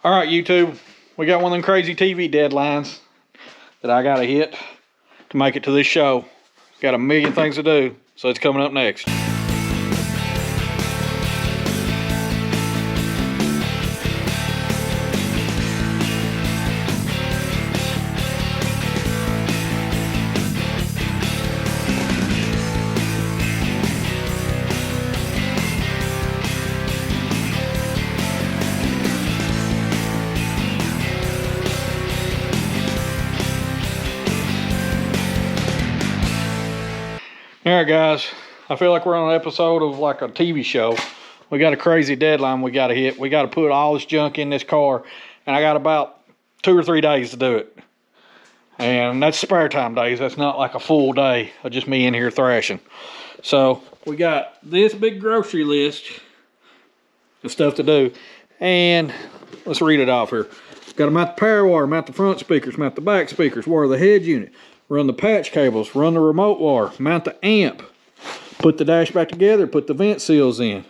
All right, YouTube, we got one of them crazy TV deadlines that I gotta hit to make it to this show. Got a million things to do, so it's coming up next. All right, guys, I feel like we're on an episode of like a TV show. We got a crazy deadline we got to hit. We got to put all this junk in this car, and I got about 2 or 3 days to do it. And that's spare time days. That's not like a full day of just me in here thrashing. So we got this big grocery list of stuff to do. And let's read it off here. Got to mount the power wire, mount the front speakers, mount the back speakers, wire the head unit, run the patch cables, run the remote wire, mount the amp, put the dash back together, put the vent seals in.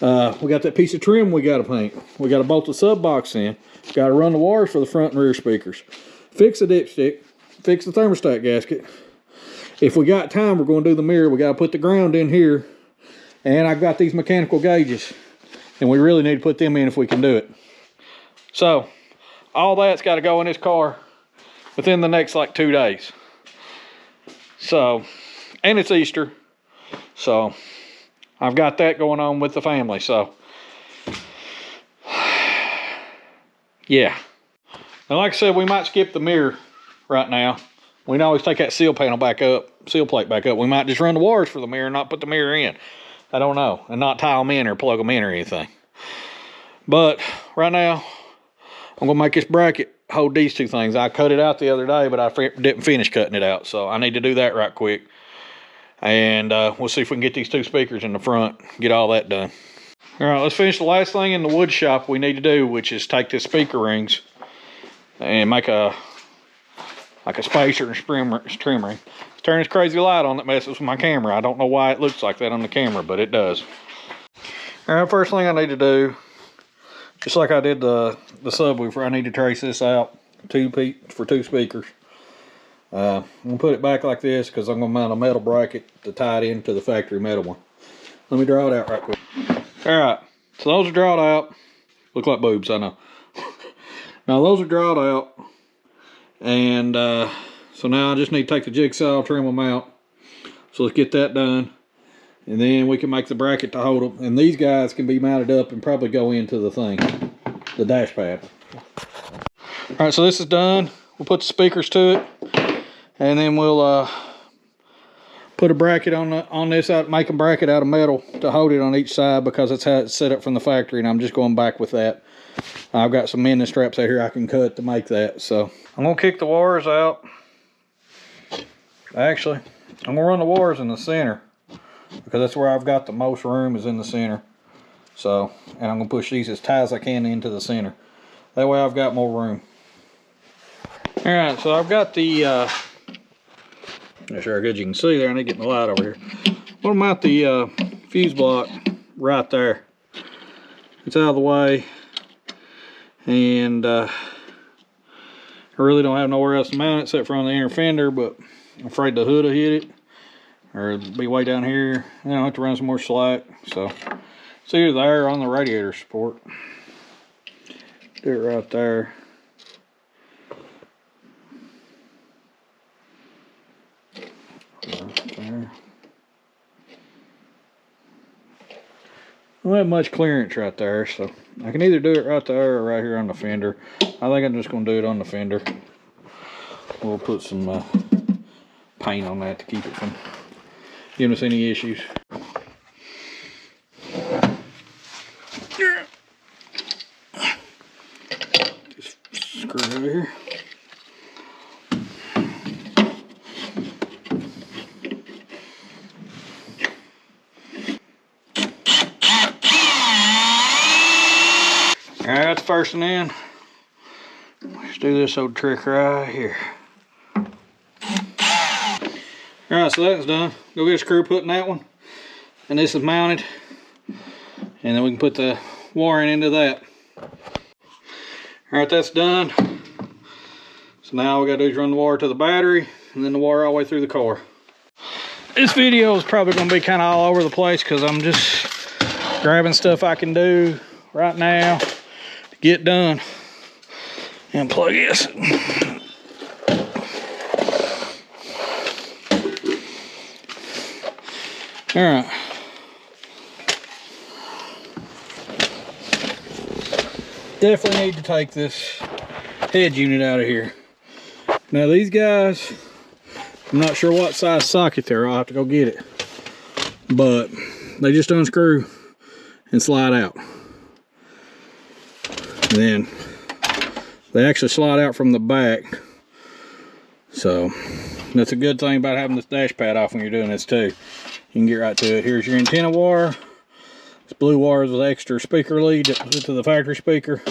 We got that piece of trim we got to paint. We got to bolt the sub box in. Got to run the wires for the front and rear speakers. Fix the dipstick. Fix the thermostat gasket. If we got time, we're going to do the mirror. We got to put the ground in here. And I've got these mechanical gauges. And we really need to put them in if we can do it. So, all that's got to go in this car within the next like 2 days. So, and it's Easter. So, I've got that going on with the family. So, yeah. And like I said, we might skip the mirror right now. We can always take that seal panel back up, seal plate back up. We might just run the wires for the mirror and not put the mirror in. I don't know. And not tie them in or plug them in or anything. But right now, I'm going to make this bracket hold these two things. I cut it out the other day, but I didn't finish cutting it out. So I need to do that right quick. And we'll see if we can get these two speakers in the front, get all that done. All right, let's finish the last thing in the wood shop we need to do, which is take the speaker rings and make a spacer and trim ring. Turn this crazy light on that messes with my camera. I don't know why it looks like that on the camera, but it does. All right, first thing I need to do, just like I did the subwoofer, I need to trace this out for 2 speakers. I'm going to put it back like this because I'm going to mount a metal bracket to tie it into the factory metal one. Let me draw it out right quick. Alright, so those are drawn out. Look like boobs, I know. Now those are drawn out. And so now I just need to take the jigsaw, trim them out. So let's get that done. And then we can make the bracket to hold them. And these guys can be mounted up and probably go into the thing, the dash pad. Alright, so this is done. We'll put the speakers to it. And then we'll put a bracket on this, make a bracket out of metal to hold it on each side because that's how it's set up from the factory. And I'm just going back with that. I've got some mending straps out here I can cut to make that. So I'm going to kick the wires out. Actually, I'm going to run the wires in the center, because that's where I've got the most room, is in the center. So, and I'm going to push these as tight as I can into the center. That way I've got more room. Alright, so I've got the, not sure how good you can see there, I need to get my light over here. I'm going to mount the fuse block right there. It's out of the way. And I really don't have nowhere else to mount it except for on the inner fender, but I'm afraid the hood will hit it. Or it'll be way down here. And I'll have to run some more slack. So it's either there or on the radiator support. Do it right there. Right there. I don't have much clearance right there, so I can either do it right there or right here on the fender. I think I'm just going to do it on the fender. We'll put some paint on that to keep it from giving us any issues. Just screw it over here. Alright, that's the first one in. Let's do this old trick right here. Alright, so that's done. Go get a screw put in that one. And this is mounted. And then we can put the wiring into that. All right, that's done. So now all we gotta do is run the wire to the battery and then the wire all the way through the car. This video is probably gonna be kind of all over the place because I'm just grabbing stuff I can do right now to get done. And plug this. All right. Definitely need to take this head unit out of here. Now these guys, I'm not sure what size socket they're. I'll have to go get it. But they just unscrew and slide out. And then they actually slide out from the back. So that's a good thing about having this dash pad off when you're doing this too. You can get right to it. Here's your antenna wire. This blue wire is with extra speaker lead to the factory speaker.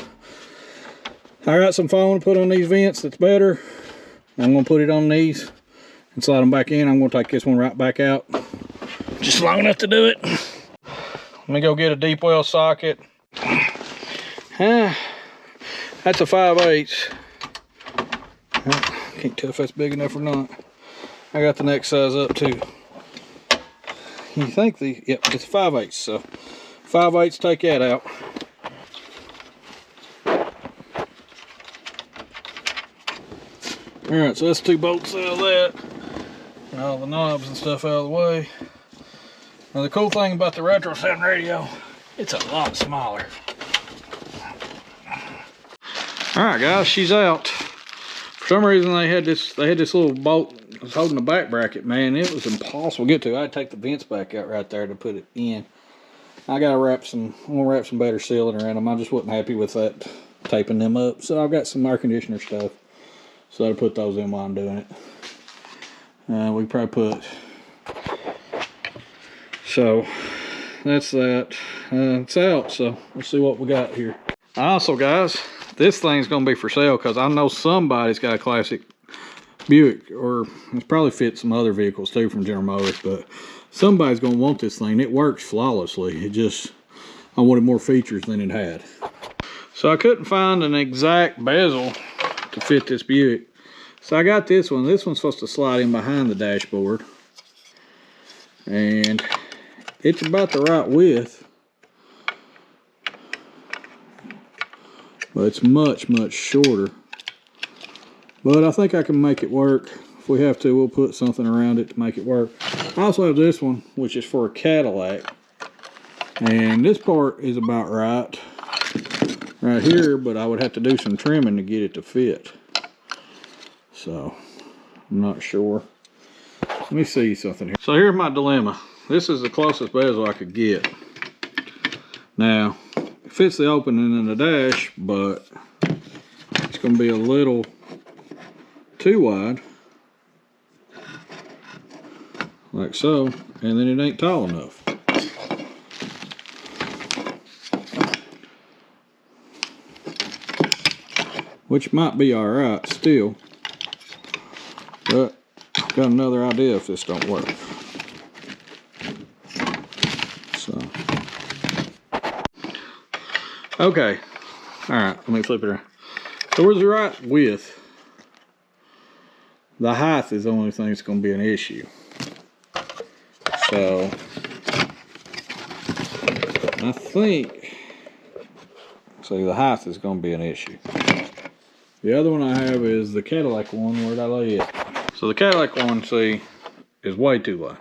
I got some foam to put on these vents that's better. I'm going to put it on these and slide them back in. I'm going to take this one right back out. Just long enough to do it. Let me go get a deep well socket. That's a 5/8. Can't tell if that's big enough or not. I got the next size up too. You think yep, it's a 5/8, so 5/8, take that out. All right, so that's 2 bolts out of that. And all the knobs and stuff out of the way. Now the cool thing about the retro sound radio, it's a lot smaller. All right, guys, she's out. For some reason they had this little bolt that was holding the back bracket. Man, it was impossible to get to. I had to take the vents back out right there to put it in. I gotta I'm gonna wrap some better sealing around them. I just wasn't happy with that, taping them up. So I've got some air conditioner stuff. So I'll put those in while I'm doing it. We probably put, so that's that. It's out, so we'll see what we got here. Also, guys, this thing's gonna be for sale because I know somebody's got a classic Buick, or it's probably fit some other vehicles too from General Motors, but somebody's gonna want this thing. It works flawlessly. It just, I wanted more features than it had. So I couldn't find an exact bezel to fit this Buick. So I got this one. This one's supposed to slide in behind the dashboard. And it's about the right width. But it's much, much shorter. But I think I can make it work. If we have to, we'll put something around it to make it work. I also have this one, which is for a Cadillac. And this part is about right here, but I would have to do some trimming to get it to fit. So, I'm not sure. Let me see something here. So here's my dilemma. This is the closest bezel I could get. Now, it fits the opening in the dash, but it's going to be a little too wide. Like so. And then it ain't tall enough. Which might be alright still. But I've got another idea if this don't work. So. Okay. Alright, let me flip it around. So where's the right width? The height is the only thing that's going to be an issue. So I think, see, the height is going to be an issue. The other one I have is the Cadillac one. Where did I lay it? So the Cadillac one, see, is way too low.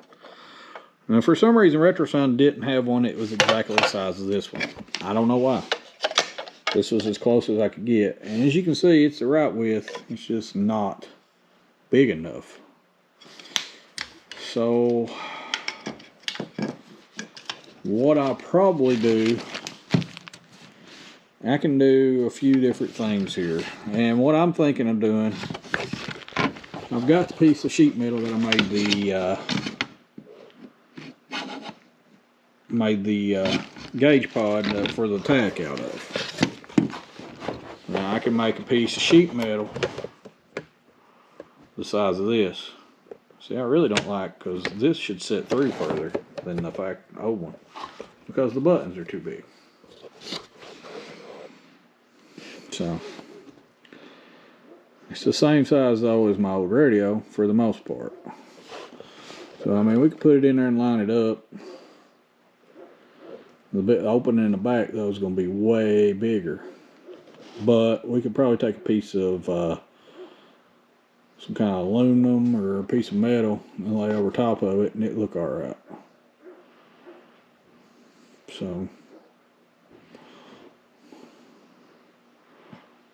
Now for some reason RetroSound didn't have one that was exactly the size of this one. I don't know why. This was as close as I could get. And as you can see, it's the right width. It's just not big enough. So what I'll probably do, I can do a few different things here. And what I'm thinking of doing, I've got the piece of sheet metal that I made the gauge pod for the tack out of. Now I can make a piece of sheet metal the size of this. See, I really don't like, because this should sit through further than the old one, because the buttons are too big. So It's the same size though as my old radio for the most part. So I mean, we could put it in there and line it up. The bit opening in the back though is going to be way bigger. But we could probably take a piece of some kind of aluminum or a piece of metal and lay over top of it, and it'd look all right. So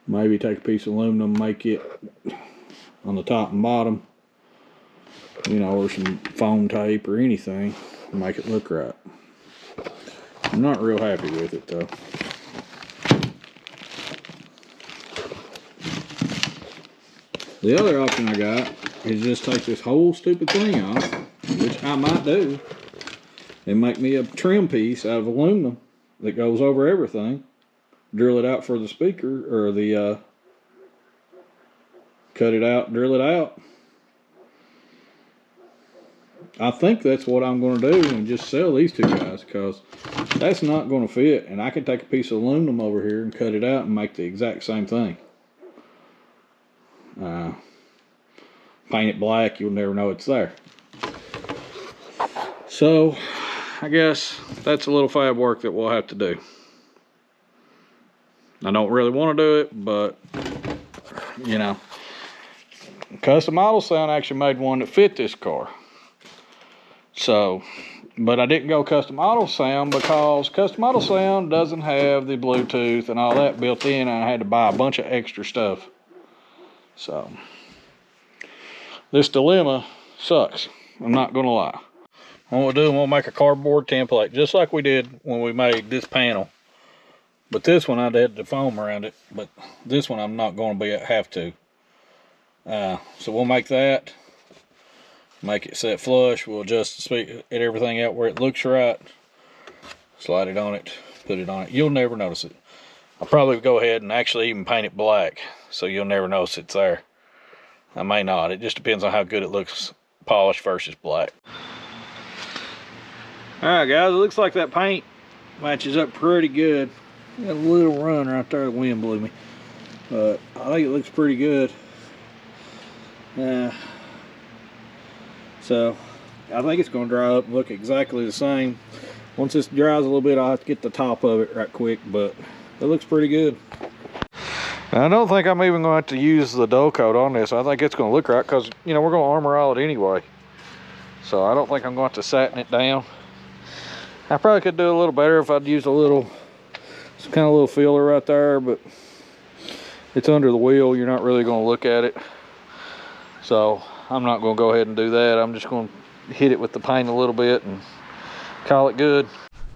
maybe take a piece of aluminum, make it on the top and bottom, you know, or some foam tape or anything, and make it look right. I'm not real happy with it though. The other option I got is just take this whole stupid thing off, which I might do, and make me a trim piece out of aluminum that goes over everything. Drill it out for the speaker, or the cut it out, drill it out. I think that's what I'm going to do, and just sell these two guys, because that's not going to fit, and I can take a piece of aluminum over here and cut it out and make the exact same thing. Paint it black, you'll never know it's there. So I guess that's a little fab work that we'll have to do. I don't really want to do it, but you know, Custom Auto Sound actually made one that fit this car. So, but I didn't go Custom Auto Sound because Custom Auto Sound doesn't have the Bluetooth and all that built in, and I had to buy a bunch of extra stuff. So this dilemma sucks, I'm not gonna lie. What we'll do, we'll make a cardboard template just like we did when we made this panel. But this one I did the foam around it, but this one I'm not going to have to. So we'll make that, make it set flush. We'll adjust the speed and everything out where it looks right. Slide it on it, put it on it. You'll never notice it. I'll probably go ahead and actually even paint it black, so you'll never notice it's there. I may not. It just depends on how good it looks polished versus black. All right, guys. It looks like that paint matches up pretty good. Got a little run right there. The wind blew me, but I think it looks pretty good. So I think it's going to dry up and look exactly the same. Once this dries a little bit, I'll have to get the top of it right quick, but it looks pretty good. I don't think I'm even going to have to use the dull coat on this. I think it's going to look right because, you know, we're going to armor all it anyway. So I don't think I'm going to have to satin it down. I probably could do a little better if I'd used some kind of little filler right there, but it's under the wheel. You're not really going to look at it. So I'm not going to go ahead and do that. I'm just going to hit it with the paint a little bit and call it good.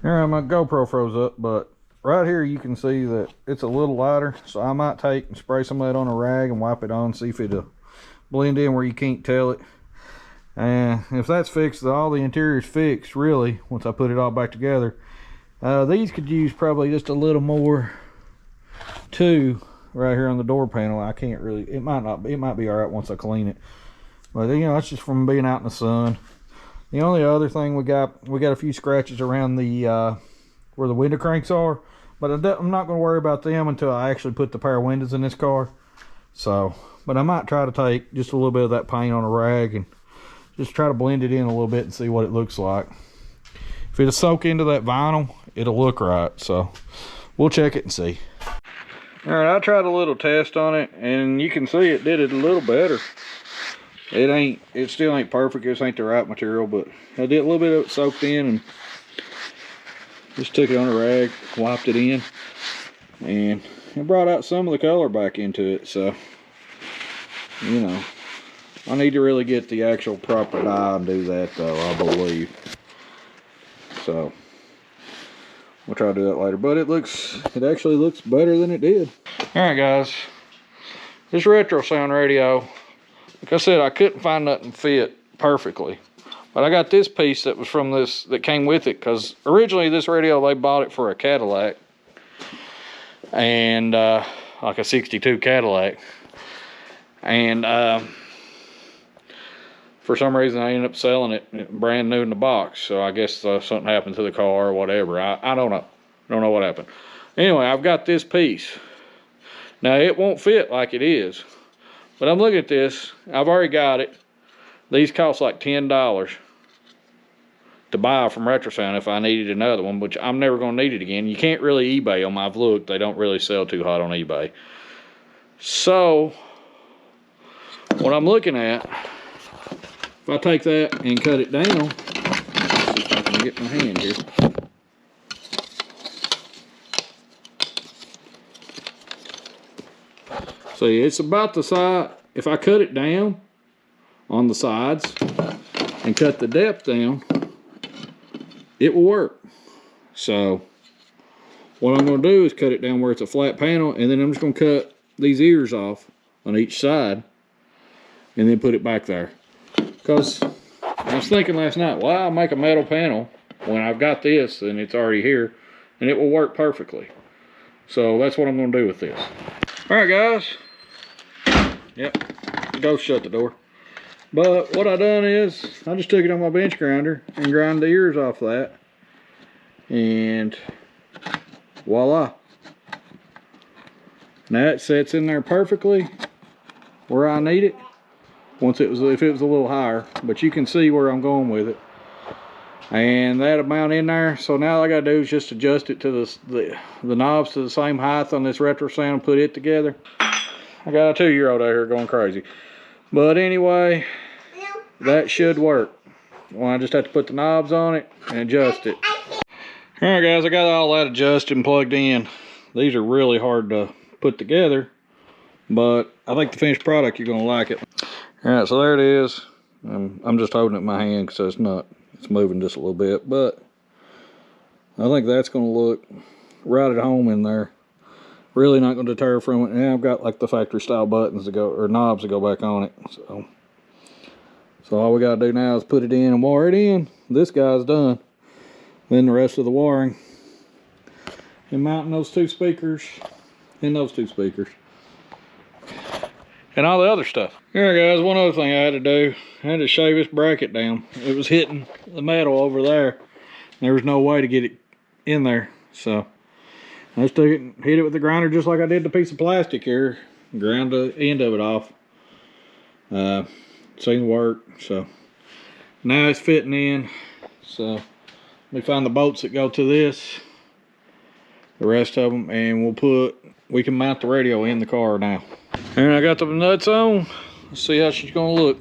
All right, my GoPro froze up, but right here you can see that it's a little lighter, so I might take and spray some of that on a rag and wipe it on, see if it'll blend in where you can't tell it. And if that's fixed, all the interior's fixed really once I put it all back together. These could use probably just a little more too right here on the door panel. I can't really, it might be all right once I clean it, but you know, that's just from being out in the sun. The only other thing we got a few scratches around the where the window cranks are, but I'm not going to worry about them until I actually put the pair of windows in this car. So, but I might try to take just a little bit of that paint on a rag and just try to blend it in a little bit and see what it looks like. If it'll soak into that vinyl, it'll look right. So we'll check it and see. All right, I tried a little test on it, and you can see it did it a little better. It still ain't perfect. This ain't the right material, but I did a little bit of it soaked in and just took it on a rag, wiped it in, and it brought out some of the color back into it. So, you know, I need to really get the actual proper dye and do that though, I believe. So we'll try to do that later, but it actually looks better than it did. All right, guys, this retro sound radio, like I said, I couldn't find nothing fit perfectly, but I got this piece that was from this, that came with it, because originally this radio, they bought it for a Cadillac, and like a 62 Cadillac, and for some reason I ended up selling it brand new in the box. So I guess something happened to the car or whatever. I don't know. Don't know what happened. Anyway, I've got this piece. Now it won't fit like it is, But I'm looking at this. I've already got it. These cost like $10 to buy from RetroSound if I needed another one, which I'm never going to need it again. You can't really eBay them. I've looked. They don't really sell too hot on eBay. So, what I'm looking at, if I take that and cut it down, let's see if I can get my hand here. See, it's about the size. If I cut it down on the sides and cut the depth down, it will work. So what I'm going to do is cut it down where it's a flat panel, and then I'm just going to cut these ears off on each side and then put it back there. Because I was thinking last night, why I'll make a metal panel when I've got this and it's already here and it will work perfectly. So that's what I'm going to do with this. All right, guys. Yep, go shut the door. But what I done is I just took it on my bench grinder and ground the ears off that, and voila. Now it sets in there perfectly where I need it. If it was a little higher, but you can see where I'm going with it. And that amount in there. So now all I gotta do is just adjust it to the knobs to the same height on this RetroSound and put it together. I got a 2-year-old out here going crazy. But anyway, that should work. Well, I just have to put the knobs on it and adjust it. Alright guys, I got all that adjusted and plugged in. These are really hard to put together, but I think the finished product, you're gonna like it. Alright, so there it is. I'm just holding it in my hand because it's moving just a little bit, but I think that's gonna look right at home in there. Really not going to deter from it. And I've got like the factory style buttons to go, or knobs to go back on it. So all we got to do now is put it in and wire it in. This guy's done. Then the rest of the wiring and mounting those 2 speakers and those 2 speakers and all the other stuff. Alright guys, one other thing I had to do, I had to shave this bracket down. It was hitting the metal over there. There was no way to get it in there, so I just took it and hit it with the grinder just like I did the piece of plastic here. Ground the end of it off. Seemed to work. So now it's fitting in. So let me find the bolts that go to this. The rest of them, and we can mount the radio in the car now. And I got the nuts on. Let's see how she's gonna look.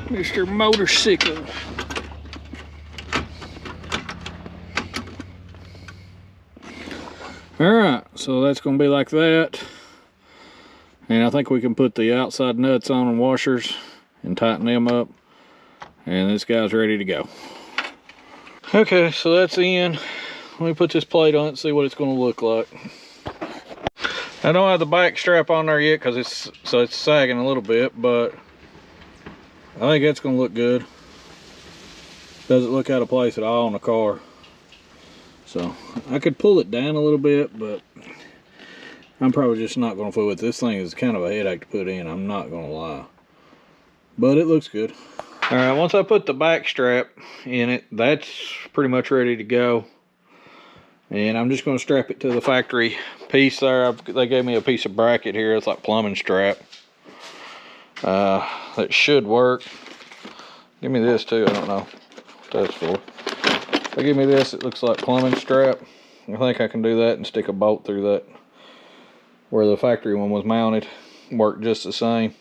Mr. Motorcycle. Alright, so that's going to be like that. And I think we can put the outside nuts on and washers and tighten them up. And this guy's ready to go. Okay, so that's in. Let me put this plate on it and see what it's going to look like. I don't have the back strap on there yet because it's sagging a little bit, but I think that's going to look good. Doesn't look out of place at all in the car. So I could pull it down a little bit, but I'm probably just not going to fool with it. This thing is kind of a headache to put in, I'm not going to lie. But it looks good. Alright, once I put the back strap in it, that's pretty much ready to go. And I'm just going to strap it to the factory piece there. They gave me a piece of bracket here. It's like plumbing strap. That should work. Give me this too, I don't know what that's for. They give me this, it looks like plumbing strap. I think I can do that and stick a bolt through that where the factory one was mounted. Work just the same.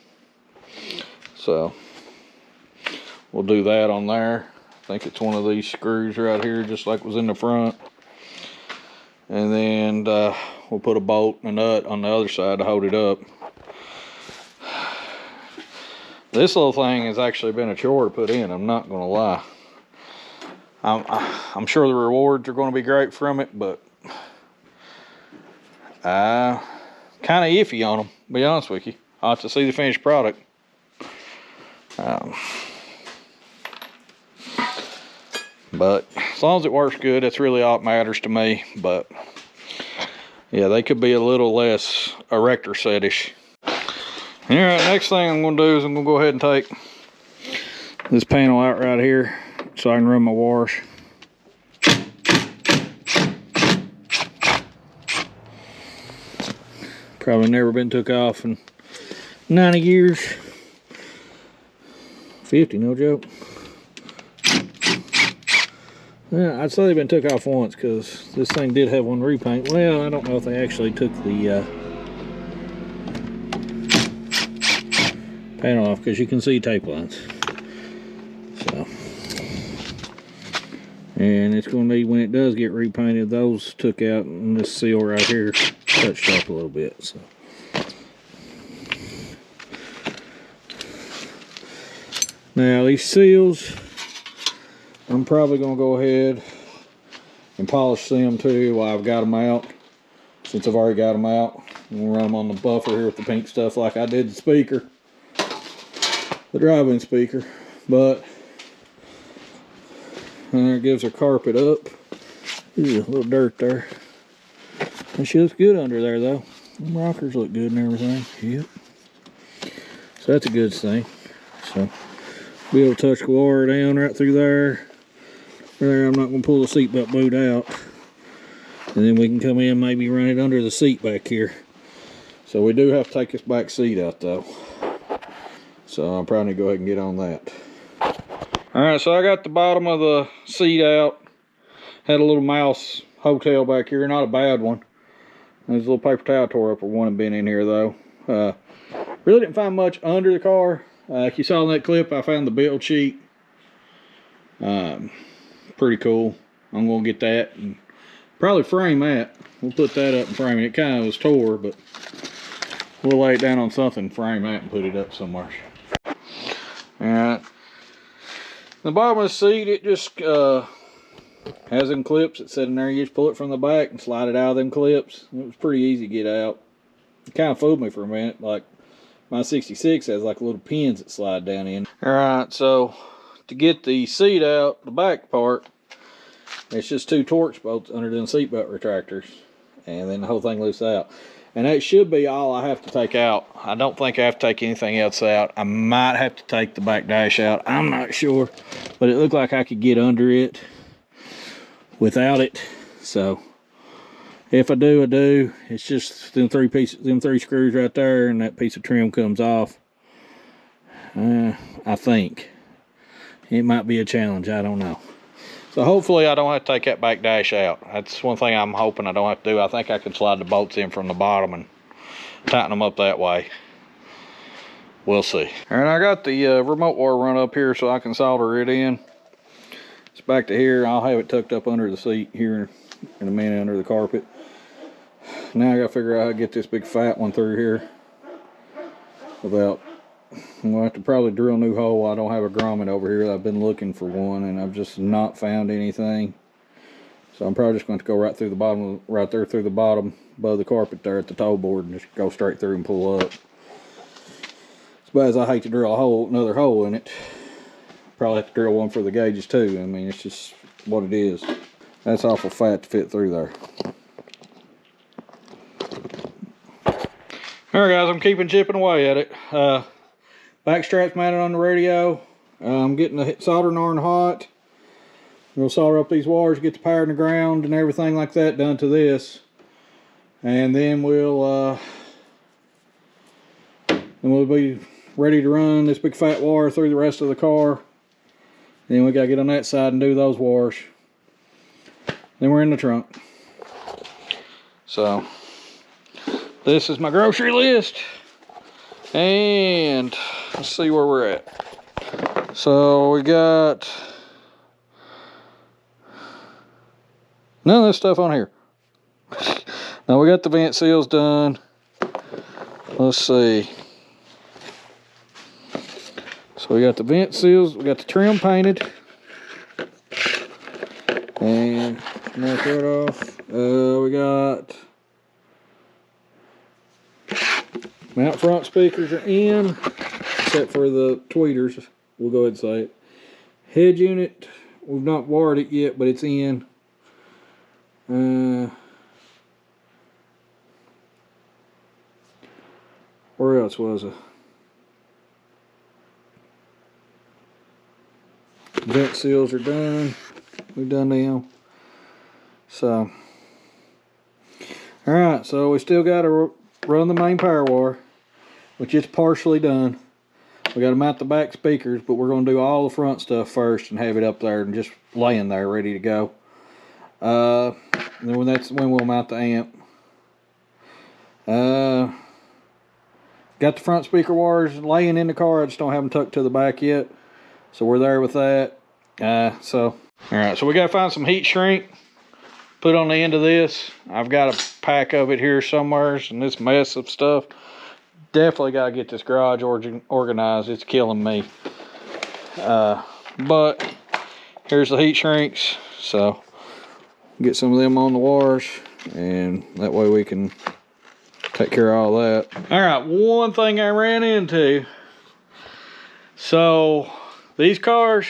So we'll do that on there. I think it's one of these screws right here, just like was in the front. And then we'll put a bolt and a nut on the other side to hold it up. This little thing has actually been a chore to put in, I'm not gonna lie. I'm sure the rewards are going to be great from it, but kind of iffy on them, to be honest with you. I'll have to see the finished product. But as long as it works good, that's really all that matters to me. But yeah, they could be a little less erector set-ish. All right, next thing I'm going to do is I'm going to go ahead and take this panel out right here, so I can run my wash. Probably never been took off in 90 years. 50, no joke. Yeah, I'd say they've been took off once because this thing did have one repaint. Well, I don't know if they actually took the panel off because you can see tape lines. So, and it's going to need, when it does get repainted, those took out, and this seal right here touched up a little bit. So, now these seals, I'm probably going to go ahead and polish them too while I've got them out. Since I've already got them out, I'm going to run them on the buffer here with the pink stuff like I did the speaker, the drive-in speaker. But there it gives her carpet up. Ooh, a little dirt there. And she looks good under there though. Them rockers look good and everything. Yep. So that's a good thing. So be able to touch the wire down right through there. There, I'm not going to pull the seatbelt boot out. And then we can come in, maybe run it under the seat back here. So we do have to take this back seat out though. So I'm probably going to go ahead and get on that. Alright, so I got the bottom of the seat out. Had a little mouse hotel back here, not a bad one. There's a little paper towel tore up, or one had been in here though. Really didn't find much under the car. Like you saw in that clip, I found the build sheet. Pretty cool. I'm going to get that and probably frame that. We'll put that up and frame it. It kind of was tore, but we'll lay it down on something, frame that, and put it up somewhere. Alright. The bottom of the seat, it just has them clips that sit in there. You just pull it from the back and slide it out of them clips. It was pretty easy to get out. It kind of fooled me for a minute. Like my 66 has like little pins that slide down in. Alright, so to get the seat out, the back part, it's just 2 Torx bolts under the seatbelt retractors, and then the whole thing lifts out. And that should be all I have to take out. I don't think I have to take anything else out. I might have to take the back dash out. I'm not sure, but it looked like I could get under it without it. So if I do, I do. It's just them 3 pieces, them 3 screws right there, and that piece of trim comes off. I think it might be a challenge. I don't know. So hopefully I don't have to take that back dash out. That's one thing I'm hoping I don't have to do. I think I can slide the bolts in from the bottom and tighten them up that way. We'll see. All right, I got the remote wire run up here so I can solder it in. It's back to here. I'll have it tucked up under the seat here in a minute under the carpet. Now I gotta figure out how to get this big fat one through here without, I'm gonna have to probably drill a new hole. I don't have a grommet over here. I've been looking for one and I've just not found anything. So I'm probably just going to go right through the bottom, right there through the bottom above the carpet there at the toe board, and just go straight through and pull up. As bad as I hate to drill a hole, another hole in it, probably have to drill one for the gauges too. I mean, it's just what it is. That's awful fat to fit through there. Alright guys, I'm keeping chipping away at it. Back strap's mounted on the radio. I'm getting the soldering iron hot. We'll solder up these wires, get the power in the ground and everything like that done to this. And then we'll be ready to run this big fat wire through the rest of the car. Then we gotta get on that side and do those wires. Then we're in the trunk. So this is my grocery list. And let's see where we're at. So we got none of this stuff on here. Now we got the vent seals done. Let's see. So we got the vent seals, we got the trim painted. And knock that off. We got mount front speakers are in, except for the tweeters. We'll go ahead and say it. Head unit, we've not wired it yet, but it's in. Where else was it? Vent seals are done. We've done them. So, alright, so we still got to run the main power wire, which is partially done. We got to mount the back speakers, but we're going to do all the front stuff first and have it up there and just laying there ready to go. And then when we'll mount the amp. Got the front speaker wires laying in the car. I just don't have them tucked to the back yet. So we're there with that. Alright, so we got to find some heat shrink. Put on the end of this. I've got a pack of it here somewhere, and this mess of stuff. Definitely got to get this garage organized. It's killing me. But here's the heat shrinks. So get some of them on the wires, and that way we can take care of all that. All right, one thing I ran into. So these cars,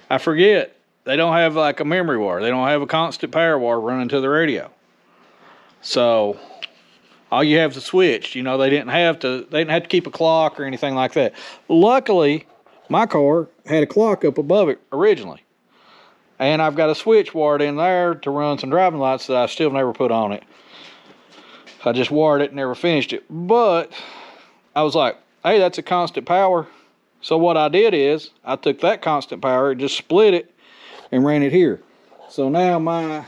I forget, they don't have like a memory wire. They don't have a constant power wire running to the radio. So all you have is a switch. You know, they didn't have to keep a clock or anything like that. Luckily, my car had a clock up above it originally. And I've got a switch wired in there to run some driving lights that I still never put on it. I just wired it and never finished it. But I was like, hey, that's a constant power. So what I did is I took that constant power and just split it and ran it here. So now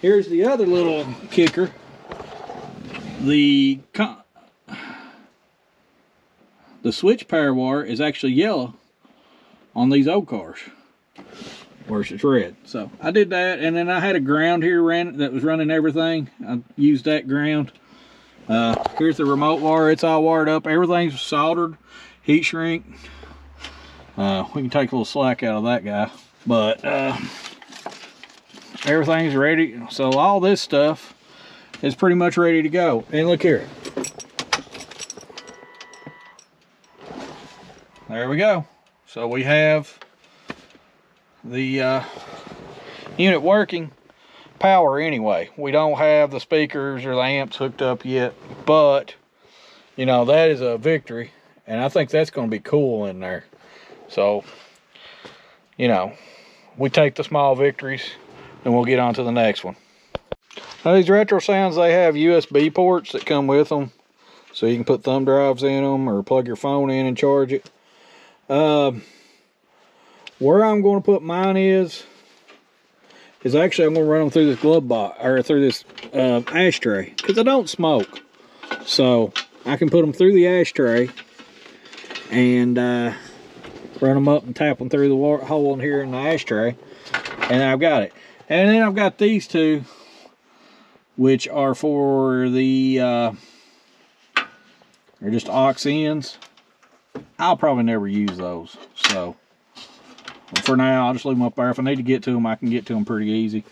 here's the other little kicker. The switch power wire is actually yellow on these old cars, whereas it's red. So I did that, and then I had a ground here that was running everything. I used that ground. Here's the remote wire. It's all wired up. Everything's soldered. Heat shrink. We can take a little slack out of that guy, but everything's ready. So all this stuff is pretty much ready to go. And look here. There we go. So we have the unit working. Power anyway. We don't have the speakers or the amps hooked up yet, but you know, that is a victory, and I think that's going to be cool in there. So, you know, we take the small victories and we'll get on to the next one. Now these retro sounds, they have USB ports that come with them, so you can put thumb drives in them or plug your phone in and charge it. Where I'm going to put mine is actually I'm going to run them through this glove box, or through this ashtray, because I don't smoke. So I can put them through the ashtray and run them up and tap them through the hole in here in the ashtray, and I've got it. And then I've got these two, which are for the they're just aux ends. I'll probably never use those, so for now I'll just leave them up there. If I need to get to them, I can get to them pretty easy.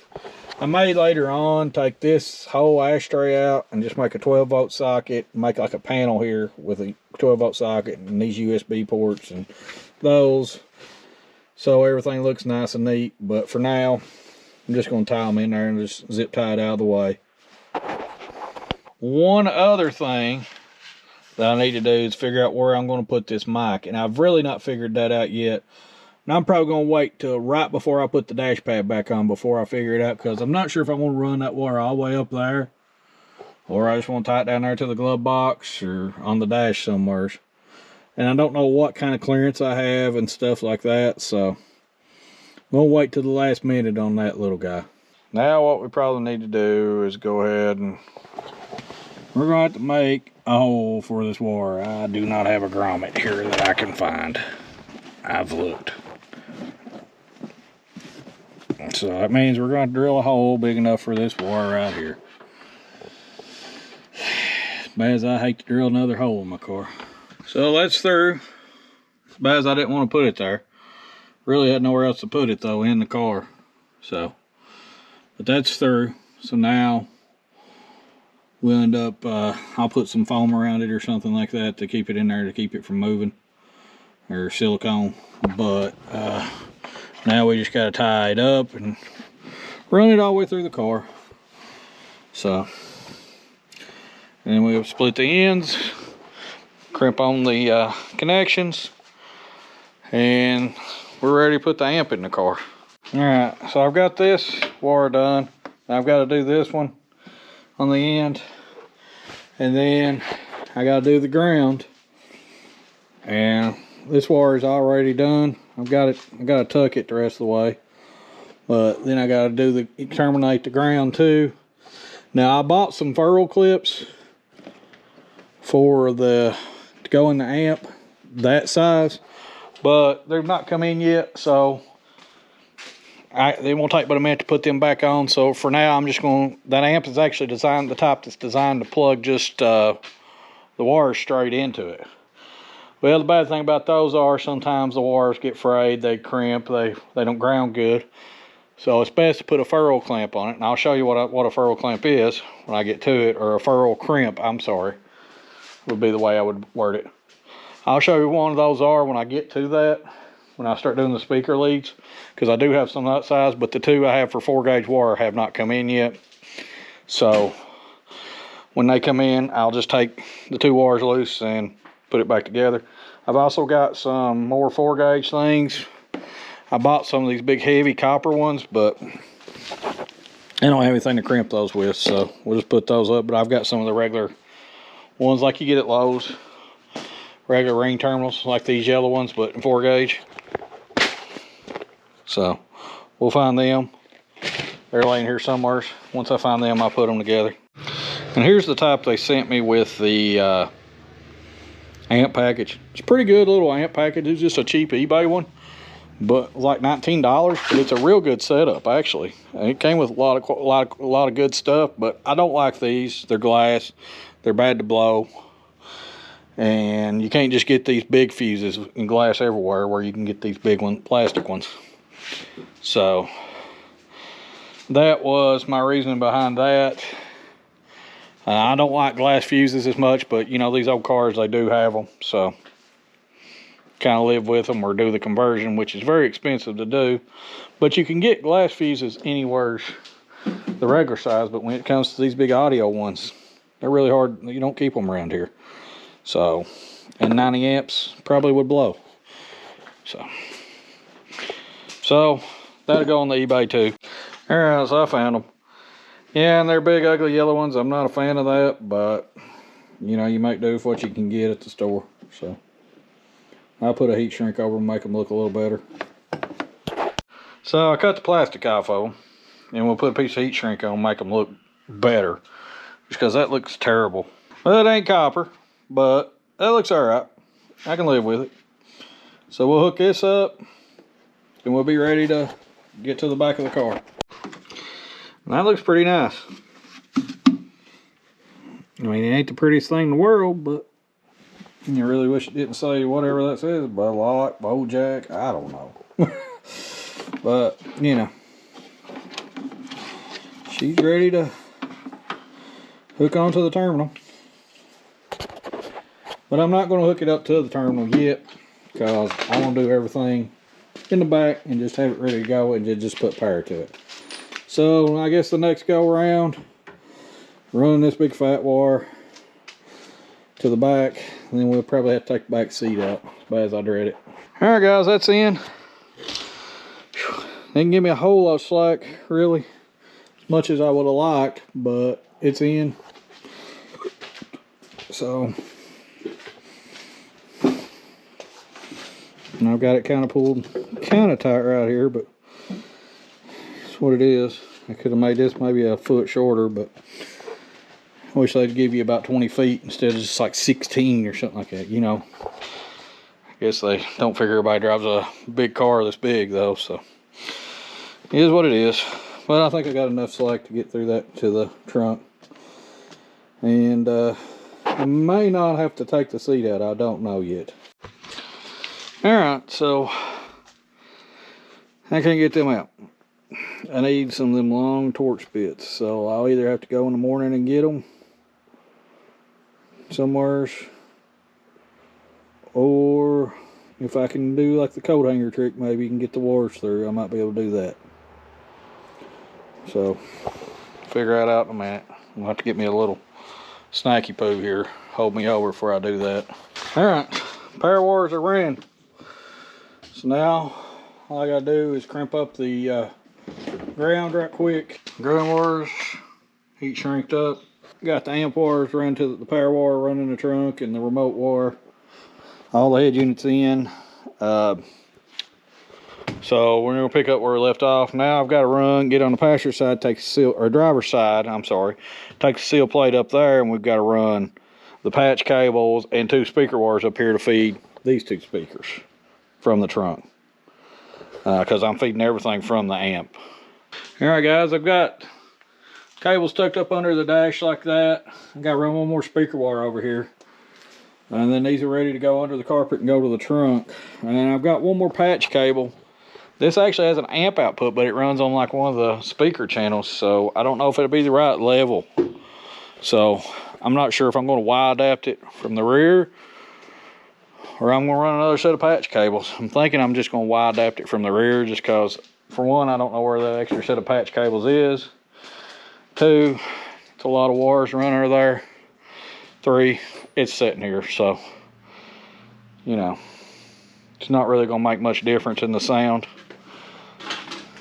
I may later on take this whole ashtray out and just make a 12-volt socket, make like a panel here with a 12-volt socket and these USB ports and those, so everything looks nice and neat. But for now, I'm just going to tie them in there and just zip tie it out of the way. One other thing that I need to do is figure out where I'm going to put this mic, and I've really not figured that out yet. And I'm probably going to wait till right before I put the dash pad back on before I figure it out, because I'm not sure if I want to run that wire all the way up there, or I just want to tie it down there to the glove box or on the dash somewhere. And I don't know what kind of clearance I have and stuff like that, so I'm going to wait till the last minute on that little guy. Now what we probably need to do is go ahead and we're going to have to make a hole for this wire. I do not have a grommet here that I can find. I've looked. So that means we're going to drill a hole big enough for this wire right here. As bad as I hate to drill another hole in my car. So that's through. As bad as I didn't want to put it there. Really had nowhere else to put it though, in the car. So, but that's through. So now we'll end up, I'll put some foam around it or something like that to keep it in there, to keep it from moving. Or silicone. But now we just got to tie it up and run it all the way through the car. So, and then we'll split the ends, crimp on the connections, and we're ready to put the amp in the car. Alright, so I've got this wire done. I've got to do this one on the end. And then I gotta do the ground. And this wire is already done. I gotta tuck it the rest of the way. But then I gotta terminate the ground too. Now I bought some ferrule clips to go in the amp that size, but they've not come in yet, so they won't take but a minute to put them back on. So for now, I'm just going. That amp is actually designed, the type that's designed to plug just the wires straight into it. Well, the bad thing about those are sometimes the wires get frayed, they crimp, they don't ground good. So it's best to put a ferrule clamp on it, and I'll show you what a ferrule clamp is when I get to it, or a ferrule crimp, I'm sorry, would be the way I would word it. I'll show you what one of those are when I get to that, when I start doing the speaker leads, because I do have some that size, but the two I have for 4-gauge wire have not come in yet. So when they come in, I'll just take the 2 wires loose and put it back together. I've also got some more 4-gauge things. I bought some of these big heavy copper ones, but I don't have anything to crimp those with, so we'll just put those up. But I've got some of the regular ones like you get at Lowe's, regular ring terminals like these yellow ones, but in 4-gauge. So we'll find them. They're laying here somewhere. Once I find them, I'll put them together. And here's the type they sent me with the amp package. It's a pretty good little amp package. It's just a cheap eBay one, but like $19. But it's a real good setup actually. And it came with a lot of good stuff. But I don't like these. They're glass. They're bad to blow. And you can't just get these big fuses in glass everywhere where you can get these big plastic ones. So that was my reasoning behind that. I don't like glass fuses as much, but you know, these old cars, they do have them. So kind of live with them or do the conversion, which is very expensive to do. But you can get glass fuses anywhere, the regular size. But when it comes to these big audio ones, they're really hard. You don't keep them around here. So, and 90 amps probably would blow. So that'll go on the eBay too. All right, so I found them. Yeah, and they're big, ugly yellow ones. I'm not a fan of that, but you know, you make do with what you can get at the store. So I'll put a heat shrink over them, make them look a little better. So I cut the plastic off of them, and we'll put a piece of heat shrink on, make them look better, just because that looks terrible. Well, it ain't copper, but that looks all right. I can live with it. So we'll hook this up, and we'll be ready to get to the back of the car. And that looks pretty nice. I mean, it ain't the prettiest thing in the world, but you really wish it didn't say whatever that says. Bud Light, Bojack, I don't know. But, you know, she's ready to hook onto the terminal. But I'm not going to hook it up to the terminal yet, because I want to do everything in the back and just have it ready to go and just put power to it. So I guess the next go around, running this big fat wire to the back, and then we'll probably have to take the back seat out, as bad as I dread it. All right, guys, that's in. They didn't give me a whole lot of slack, really, as much as I would have liked, but it's in. So, and I've got it kind of pulled, kind of tight right here, but that's what it is. I could have made this maybe a foot shorter, but I wish they'd give you about 20 feet instead of just like 16 or something like that, you know. I guess they don't figure everybody drives a big car this big though, so it is what it is. But I think I got enough slack to get through that to the trunk. And I may not have to take the seat out, I don't know yet. Alright, so I can't get them out. I need some of them long torch bits, so I'll either have to go in the morning and get them somewhere, or if I can do like the coat hanger trick, maybe you can get the wires through, I might be able to do that. So figure that out in a minute. I'll have to get me a little snacky poo here, hold me over before I do that. Alright, power wires are ran. So now all I gotta do is crimp up the ground right quick. Ground wires, heat shrinked up. Got the amp wires run to the power wire running the trunk and the remote wire. All the head units in. So we're gonna pick up where we left off. Now I've got to run, get on the passenger side, take the seal, or driver's side, I'm sorry, take the seal plate up there, and we've got to run the patch cables and 2 speaker wires up here to feed these 2 speakers from the trunk. Because I'm feeding everything from the amp. All right, guys, I've got cables tucked up under the dash like that. I've got to run one more speaker wire over here. And then these are ready to go under the carpet and go to the trunk. And I've got one more patch cable. This actually has an amp output, but it runs on like one of the speaker channels, so I don't know if it'll be the right level. So I'm not sure if I'm going to Y adapt it from the rear or I'm going to run another set of patch cables. I'm thinking I'm just going to Y adapt it from the rear just because, for one, I don't know where the extra set of patch cables is. 2, it's a lot of wires running under there. 3, it's sitting here, so, you know, it's not really going to make much difference in the sound.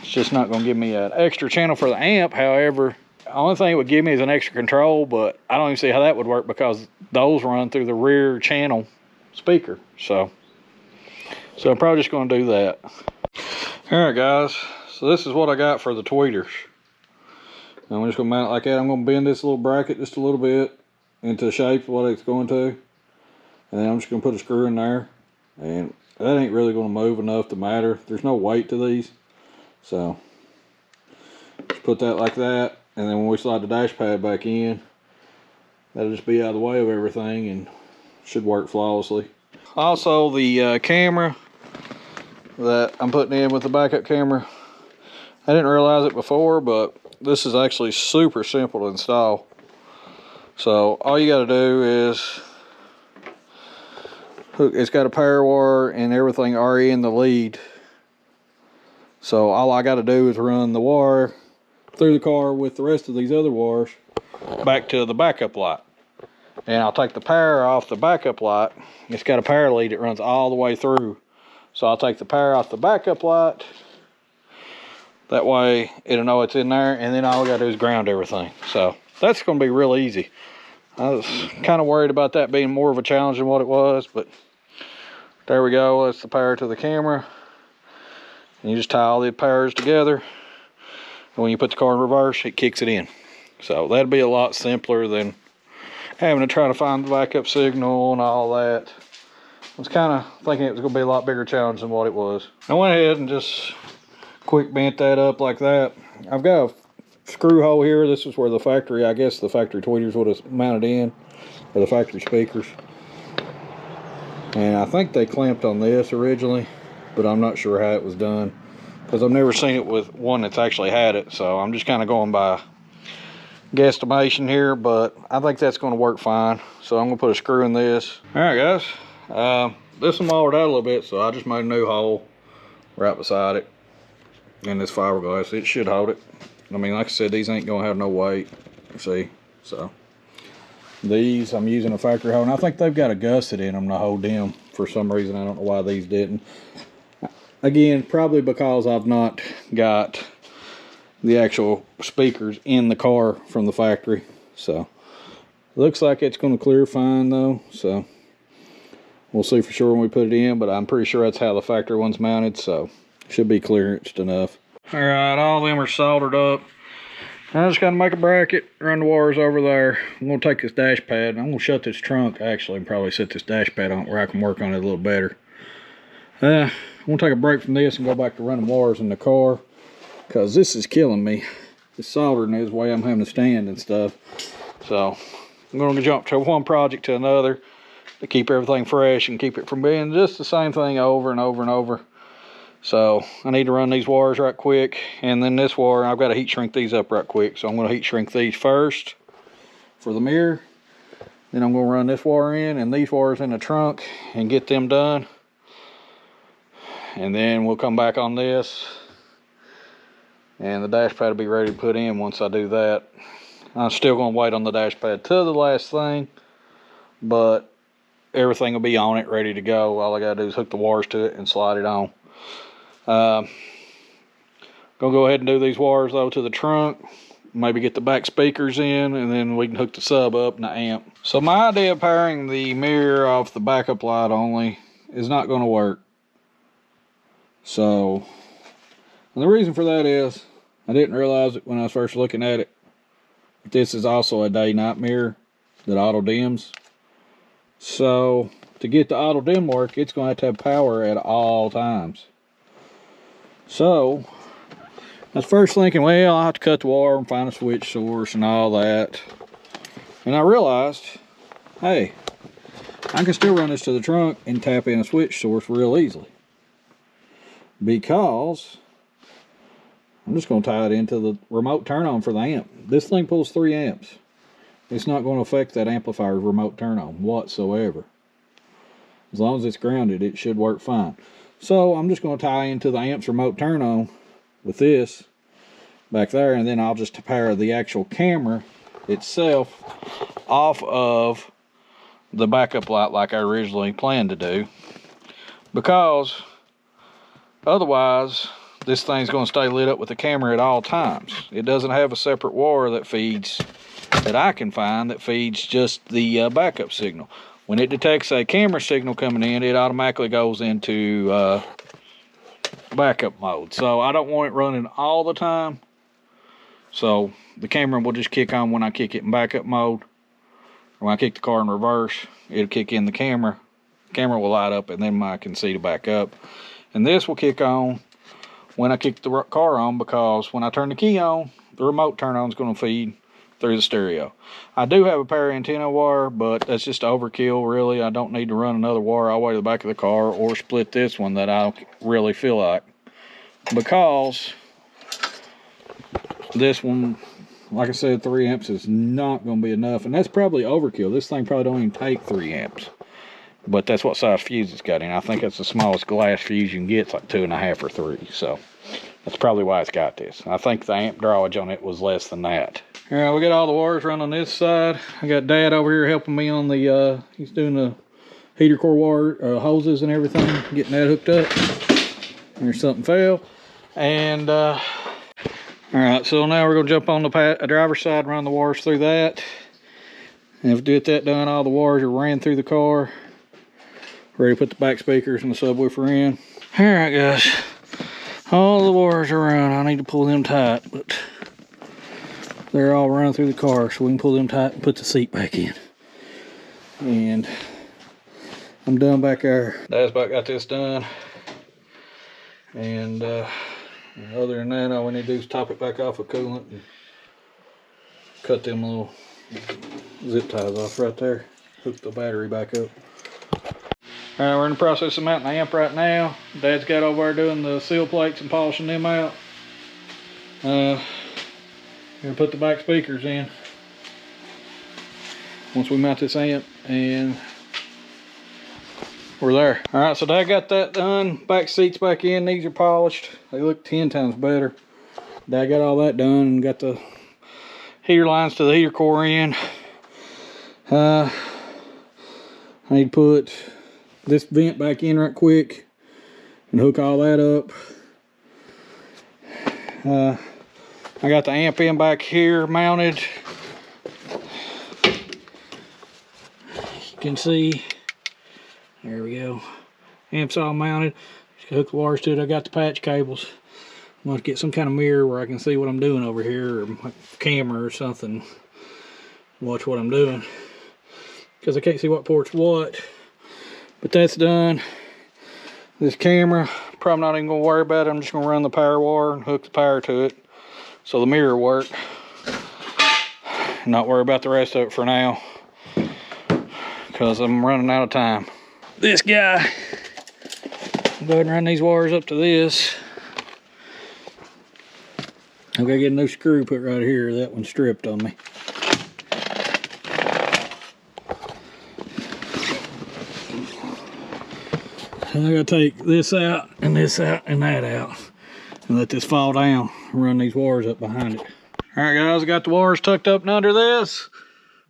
It's just not going to give me an extra channel for the amp. However, the only thing it would give me is an extra control, but I don't even see how that would work because those run through the rear channel speaker. So I'm probably just going to do that. All right, guys. So this is what I got for the tweeters. I'm just going to mount it like that. I'm going to bend this little bracket just a little bit into the shape of what it's going to. And then I'm just going to put a screw in there. And that ain't really going to move enough to matter. There's no weight to these. So just put that like that, and then when we slide the dash pad back in, that'll just be out of the way of everything and should work flawlessly. Also, the camera that I'm putting in with the backup camera, I didn't realize it before, but this is actually super simple to install. So all you got to do is hook, it's got a power wire and everything already in the lead. So all I got to do is run the wire through the car with the rest of these other wires back to the backup light. And I'll take the power off the backup light. It's got a power lead that runs all the way through. So I'll take the power off the backup light. That way it'll know it's in there, and then all I got to do is ground everything. So that's going to be real easy. I was kind of worried about that being more of a challenge than what it was, but there we go. That's the power to the camera. And you just tie all the powers together, and when you put the car in reverse, it kicks it in. So that'd be a lot simpler than having to try to find the backup signal and all that. I was kind of thinking it was going to be a lot bigger challenge than what it was. I went ahead and just quick bent that up like that. I've got a screw hole here. This is where the factory, I guess the factory tweeters would have mounted in, or the factory speakers. And I think they clamped on this originally, but I'm not sure how it was done because I've never seen it with one that's actually had it. So I'm just kind of going by guesstimation here, but I think that's going to work fine. So I'm going to put a screw in this. All right, guys. This one molded out a little bit, so I just made a new hole right beside it. And this fiberglass, it should hold it. I mean, like I said, these ain't going to have no weight. See? So these, I'm using a factory hole, and I think they've got a gusset in them to hold them for some reason. I don't know why these didn't. Again, probably because I've not got the actual speakers in the car from the factory. So looks like it's going to clear fine though, so we'll see for sure when we put it in, but I'm pretty sure that's how the factory one's mounted, so should be clearanced enough. All right, all of them are soldered up. I just got to make a bracket, run the wires over there. I'm going to take this dash pad, and I'm going to shut this trunk actually, and probably set this dash pad on where I can work on it a little better. I'm going to take a break from this and go back to running wires in the car, because this is killing me. This soldering is the way I'm having to stand and stuff. So I'm going to jump to one project to another to keep everything fresh and keep it from being just the same thing over and over and over. So I need to run these wires right quick, and then this wire, I've got to heat shrink these up right quick. So I'm going to heat shrink these first for the mirror. Then I'm going to run this wire in and these wires in the trunk and get them done. And then we'll come back on this, and the dash pad will be ready to put in once I do that. I'm still going to wait on the dash pad to the last thing, but everything will be on it, ready to go. All I got to do is hook the wires to it and slide it on. Gonna go ahead and do these wires though to the trunk. maybe get the back speakers in, and then we can hook the sub up and the amp. So my idea of powering the mirror off the backup light only is not going to work. So, and the reason for that is, I didn't realize it when I was first looking at it. This is also a day-night mirror that auto dims. So, to get the auto dim work, it's going to have power at all times. So, I was first thinking, well, I'll have to cut the wire and find a switch source and all that. And I realized, hey, I can still run this to the trunk and tap in a switch source real easily. Because I'm just going to tie it into the remote turn on for the amp. This thing pulls 3 amps. It's not going to affect that amplifier's remote turn on whatsoever. As long as it's grounded, it should work fine. So I'm just going to tie into the amp's remote turn on with this back there, and then I'll just power the actual camera itself off of the backup light like I originally planned to do. Because otherwise, this thing's going to stay lit up with the camera at all times. It doesn't have a separate wire that feeds, that I can find, that feeds just the backup signal. When it detects a camera signal coming in, it automatically goes into backup mode. So I don't want it running all the time. So the camera will just kick on when I kick it in backup mode. When I kick the car in reverse, it'll kick in the camera. The camera will light up, and then I can see to back up. And this will kick on when I kick the car on, because when I turn the key on, the remote turn on is going to feed through the stereo. I do have a pair of antenna wire, but that's just overkill, really. I don't need to run another wire all the way to the back of the car or split this one that I really feel like. Because this one, like I said, 3 amps is not going to be enough, and that's probably overkill. This thing probably don't even take 3 amps. But that's what size fuse it's got in. I think that's the smallest glass fuse you can get. It's like 2.5 or 3. So that's probably why it's got this. I think the amp drawage on it was less than that. All right, we got all the wires run on this side. I got Dad over here helping me on the, he's doing the heater core wire, hoses and everything, getting that hooked up. There's something fell. And, all right, so now we're gonna jump on the driver's side and run the wires through that. And if we get that done, all the wires are ran through the car. Ready to put the back speakers and the subwoofer in. All right, guys. All the wires are run. I need to pull them tight, but they're all run through the car, so we can pull them tight and put the seat back in. And I'm done back there. Dad's about got this done. And other than that, all we need to do is top it back off with coolant and cut them little zip ties off right there. Hook the battery back up. All right, we're in the process of mounting the amp right now. Dad's got over there doing the seal plates and polishing them out. We're gonna put the back speakers in once we mount this amp, and we're there. All right, so Dad got that done. Back seats back in, these are polished. They look 10 times better. Dad got all that done and got the heater lines to the heater core in. I need to put this vent back in right quick and hook all that up. I got the amp in back here mounted. You can see, there we go. Amp's all mounted. Just hook the wires to it. I got the patch cables. I'm going to get some kind of mirror where I can see what I'm doing over here, or my camera or something. Watch what I'm doing, because I can't see what port's what. But that's done. This camera, probably not even gonna worry about it. I'm just gonna run the power wire and hook the power to it so the mirror work. Not worry about the rest of it for now, because I'm running out of time. This guy, I'll go ahead and run these wires up to this. I've got to get a new screw put right here. That one's stripped on me. I gotta take this out and that out and let this fall down and run these wires up behind it. All right, guys, I got the wires tucked up and under this.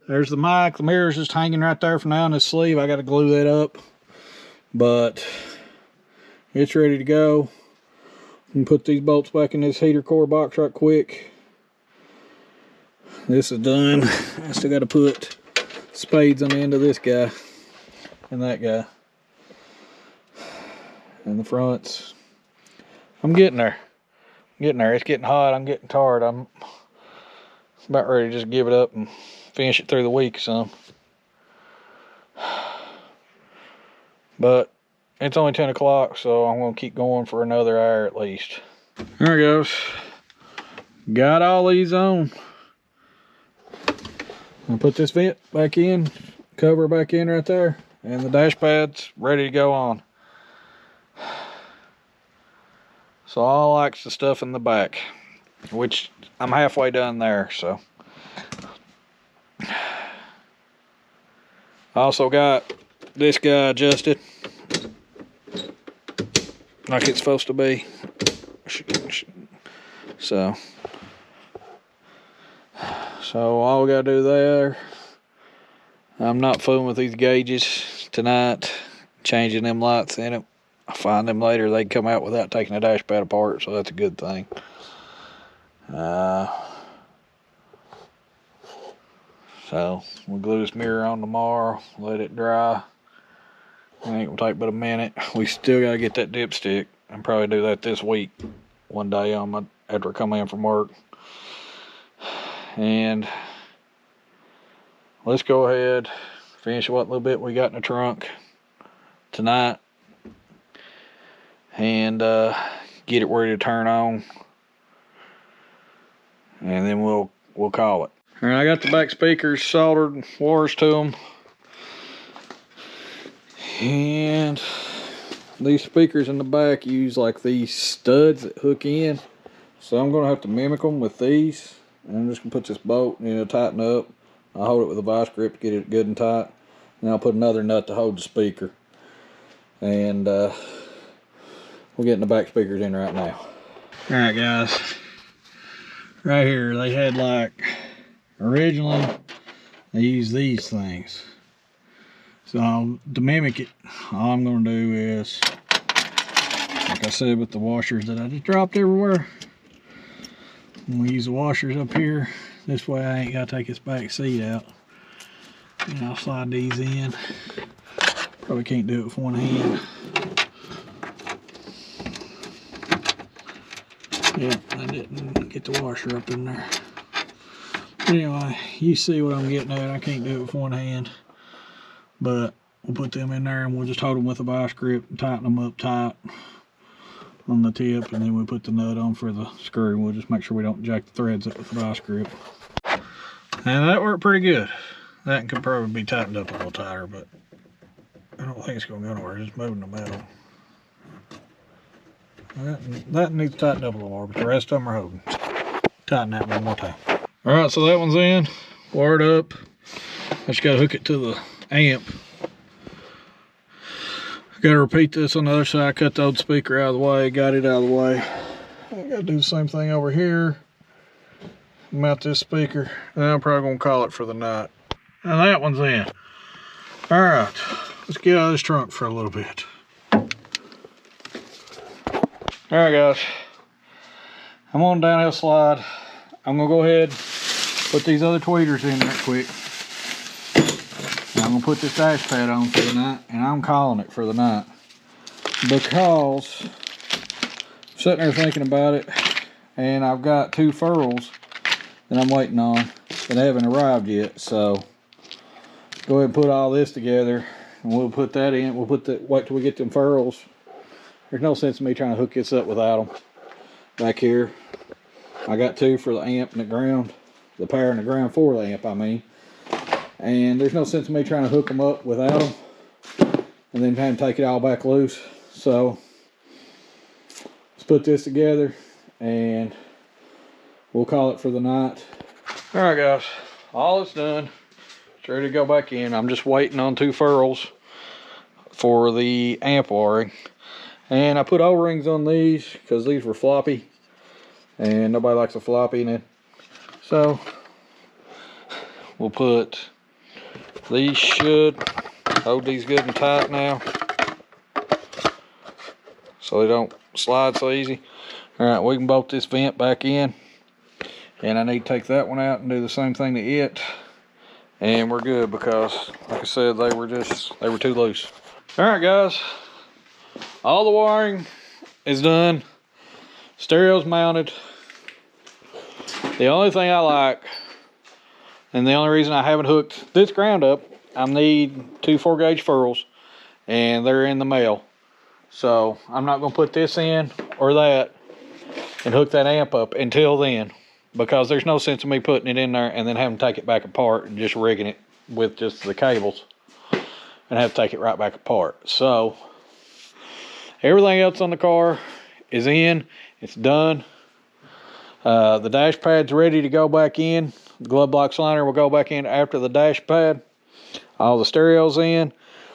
There's the mic. The mirror's just hanging right there from now on this sleeve. I gotta glue that up, but it's ready to go. You can put these bolts back in this heater core box right quick. this is done. I still got to put spades on the end of this guy and that guy. And the fronts. I'm getting there. It's getting hot. I'm getting tired. I'm about ready to just give it up and finish it through the week some. But it's only 10 o'clock, so I'm going to keep going for another hour at least. There it goes. Got all these on. I'll put this vent back in, cover back in right there, and the dash pad's ready to go on. So all likes the stuff in the back, which I'm halfway done there, so. I also got this guy adjusted like it's supposed to be. So all we gotta do there, I'm not fooling with these gauges tonight, changing them lights in it. I'll find them later. They can come out without taking the dash pad apart, so that's a good thing. So we'll glue this mirror on tomorrow, let it dry. It ain't gonna take but a minute. We still gotta get that dipstick and probably do that this week, one day after I come in from work. And let's go ahead, finish what little bit we got in the trunk tonight, and get it ready to turn on, and then we'll call it. All right, I got the back speakers soldered, wires to them, and these speakers in the back use like these studs that hook in, so I'm gonna have to mimic them with these. And I'm just gonna put this bolt, tighten up. I'll hold it with a vice grip to get it good and tight, and I'll put another nut to hold the speaker. And we're getting the back speakers in right now. All right, guys. Right here, they had originally they used these things. So to mimic it, all I'm gonna do is, like I said with the washers that I just dropped everywhere, I'm gonna use the washers up here. This way I ain't gotta take this back seat out. And I'll slide these in. Probably can't do it with one hand. Yeah, I didn't get the washer up in there. Anyway, you see what I'm getting at. I can't do it with one hand. But we'll put them in there and we'll just hold them with a vice grip and tighten them up tight on the tip, and then we put the nut on for the screw. We'll just make sure we don't jack the threads up with the vice grip. And that worked pretty good. That could probably be tightened up a little tighter, but I don't think it's going to go nowhere. Just moving the metal. That needs tightened up a little more, but the rest of them are holding. Tighten that one more time. All right, so that one's in, wired up. I just got to hook it to the amp. Got to repeat this on the other side. Cut the old speaker out of the way, got it out of the way. I got to do the same thing over here. Mount this speaker, and I'm probably going to call it for the night. And that one's in. All right, let's get out of this trunk for a little bit. All right, guys. I'm on downhill slide. I'm going to go ahead, put these other tweeters in there quick. I'm gonna put this dash pad on for the night, and I'm calling it for the night because I'm sitting there thinking about it, and I've got 2 furls that I'm waiting on that haven't arrived yet. So go ahead and put all this together, and we'll put that in. We'll wait till we get them furls. There's no sense in me trying to hook this up without them. Back here, I got 2 for the amp and the ground, the power and the ground for the amp, I mean. And there's no sense in me trying to hook them up without them and then trying to take it all back loose. So let's put this together and we'll call it for the night. All right, guys, all is done. It's ready to go back in. I'm just waiting on 2 furls for the amp wiring. And I put O-rings on these because these were floppy and nobody likes a floppy in it. So we'll put, these should hold these good and tight now so they don't slide so easy. All right, we can bolt this vent back in And I need to take that one out and do the same thing to it. And we're good because, like I said, they were too loose. All right, guys. All the wiring is done. Stereo's mounted. The only thing I like, and the only reason I haven't hooked this ground up, I need 2 4-gauge furls, and they're in the mail. So I'm not gonna put this in or that and hook that amp up until then, because there's no sense in me putting it in there and then having to take it back apart and just rigging it with just the cables and have to take it right back apart. So everything else on the car is in, it's done. The dash pad's ready to go back in. The glove box liner will go back in after the dash pad. All the stereo's in.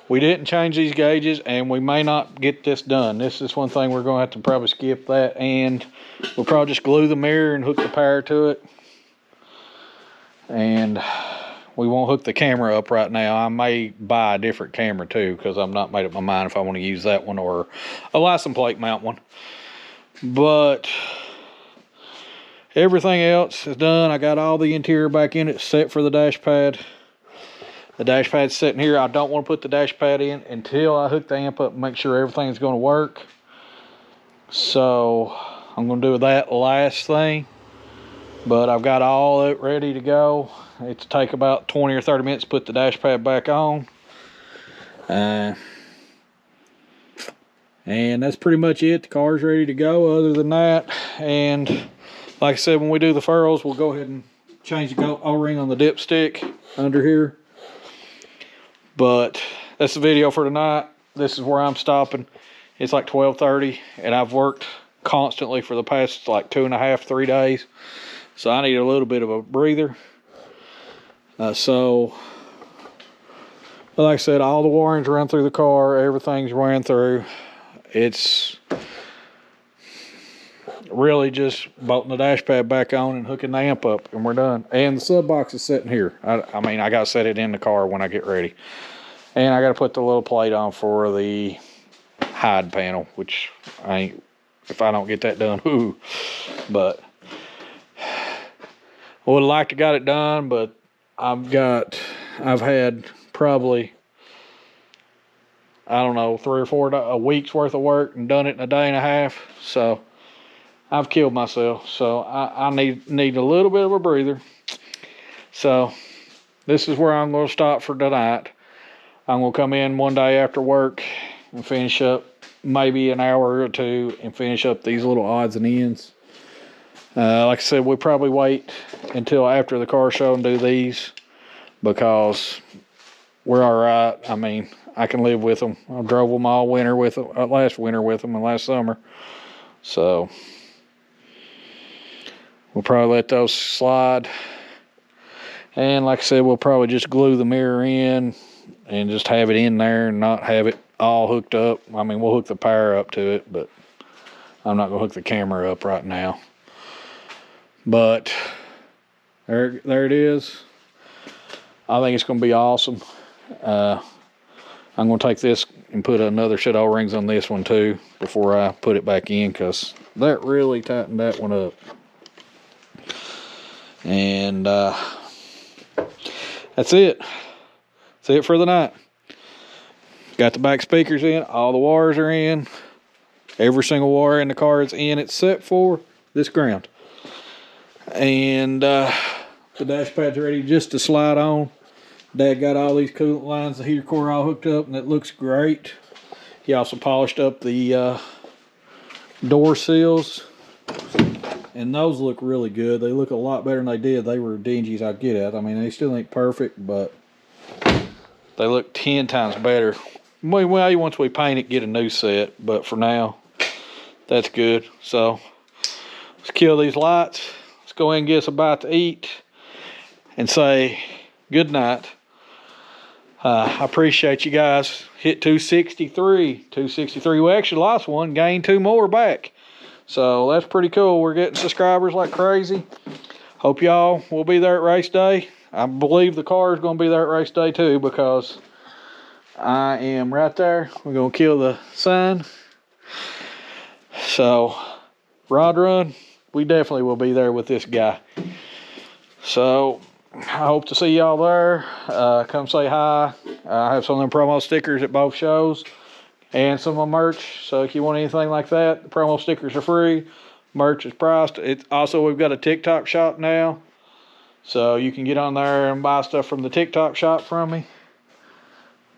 We didn't change these gauges, and we may not get this done. This is one thing we're going to have to probably skip that, and we'll probably just glue the mirror and hook the power to it. And we won't hook the camera up right now. I may buy a different camera too, because I'm not made up my mind if I want to use that one or a license plate mount one. But everything else is done. I got all the interior back in it, set for the dash pad. The dash pad's sitting here. I don't want to put the dash pad in until I hook the amp up and make sure everything's going to work. So I'm going to do that last thing. But I've got all it ready to go. It'll take about 20 or 30 minutes to put the dash pad back on. And that's pretty much it. The car's ready to go other than that. And like I said, when we do the furrows, we'll go ahead and change the O-ring on the dipstick under here. But that's the video for tonight. This is where I'm stopping. It's like 12:30, and I've worked constantly for the past like 2.5, 3 days. So I need a little bit of a breather. But like I said, all the wiring's run through the car. Everything's ran through. It's really just bolting the dash pad back on and hooking the amp up, and we're done. And the sub box is sitting here. I mean, I got to set it in the car when I get ready. And I got to put the little plate on for the hide panel, which if I don't get that done, whoo. But I would have liked to got it done, but I've had probably, I don't know, 3 or 4 weeks worth of work and done it in a day and a half. So I've killed myself. So I need a little bit of a breather. So this is where I'm going to stop for tonight. I'm going to come in one day after work and finish up maybe an hour or 2 and finish up these little odds and ends. Like I said, we'll probably wait until after the car show and do these, because we're all right. I mean, I can live with them. I drove them all winter with them, last winter with them, and last summer. So we'll probably let those slide. And like I said, we'll probably just glue the mirror in and just have it in there and not have it all hooked up. I mean, we'll hook the power up to it, but I'm not going to hook the camera up right now. But there it is. I think it's going to be awesome. I'm going to take this and put another set of O-rings on this one too before I put it back in, because that really tightened that one up. And that's it. That's it for the night. Got the back speakers in. All the wires are in. Every single wire in the car is in except for this ground. And the dash pad's ready just to slide on. Dad got all these coolant lines, the heater core all hooked up, and it looks great. He also polished up the door seals, and those look really good. They look a lot better than they did. They were dingy as I get at. I mean, they still ain't perfect, but they look 10 times better. Well, once we paint it, get a new set, but for now, that's good. So let's kill these lights. Let's go ahead and get us a bite to eat and say good night. I appreciate you guys. Hit 263. 263. We actually lost one, gained 2 more back. So that's pretty cool. We're getting subscribers like crazy. Hope y'all will be there at race day. I believe the car is going to be there at race day too, because I am right there. We're going to kill the sign. So, rod run. we definitely will be there with this guy. So I hope to see y'all there. Come say hi. I have some of them promo stickers at both shows and some of my merch. So if you want anything like that, the promo stickers are free. Merch is priced. It's also, we've got a TikTok shop now. So you can get on there and buy stuff from the TikTok shop from me.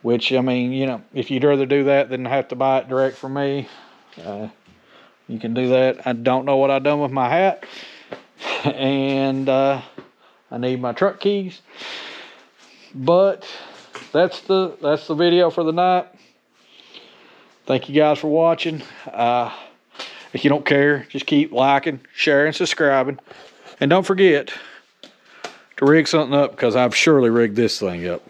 Which, I mean, you know, if you'd rather do that than have to buy it direct from me, you can do that. I don't know what I've done with my hat. And I need my truck keys. But that's the video for the night. Thank you guys for watching. If you don't care, just keep liking, sharing, subscribing. And don't forget to rig something up, because I've surely rigged this thing up.